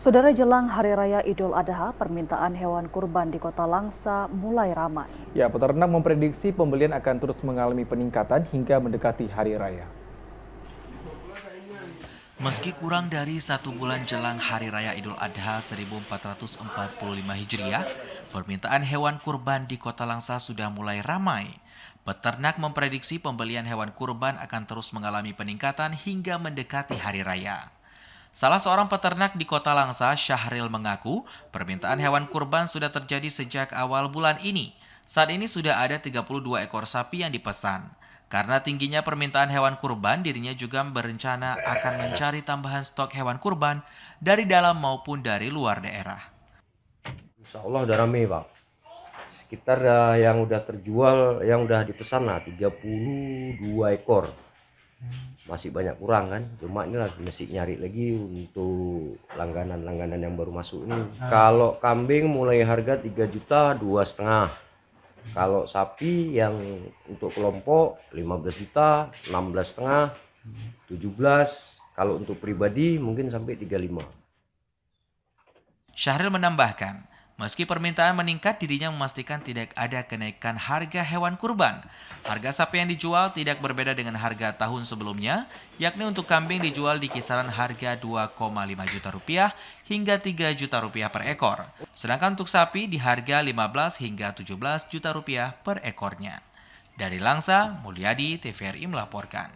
Saudara, jelang Hari Raya Idul Adha, permintaan hewan kurban di Kota Langsa mulai ramai. Ya, peternak memprediksi pembelian akan terus mengalami peningkatan hingga mendekati Hari Raya. Meski kurang dari 1 bulan jelang Hari Raya Idul Adha 1445 Hijriah, permintaan hewan kurban di Kota Langsa sudah mulai ramai. Peternak memprediksi pembelian hewan kurban akan terus mengalami peningkatan hingga mendekati Hari Raya. Salah seorang peternak di Kota Langsa, Syahril, mengaku permintaan hewan kurban sudah terjadi sejak awal bulan ini. Saat ini sudah ada 32 ekor sapi yang dipesan. Karena tingginya permintaan hewan kurban, dirinya juga berencana akan mencari tambahan stok hewan kurban dari dalam maupun dari luar daerah. Insya Allah udah rame, Pak. Sekitar yang udah terjual, yang udah dipesan 32 ekor. Masih banyak kurang kan, cuma ini lagi mesti nyari lagi untuk langganan-langganan yang baru masuk ini. Kalau kambing mulai harga 3 juta 2,5. Kalau sapi yang untuk kelompok 15 juta, 16,5, 17. Kalau untuk pribadi mungkin sampai 35. Syahril menambahkan, meski permintaan meningkat, dirinya memastikan tidak ada kenaikan harga hewan kurban. Harga sapi yang dijual tidak berbeda dengan harga tahun sebelumnya, yakni untuk kambing dijual di kisaran harga 2,5 juta rupiah hingga 3 juta rupiah per ekor. Sedangkan untuk sapi di harga 15 hingga 17 juta rupiah per ekornya. Dari Langsa, Mulyadi, TVRI melaporkan.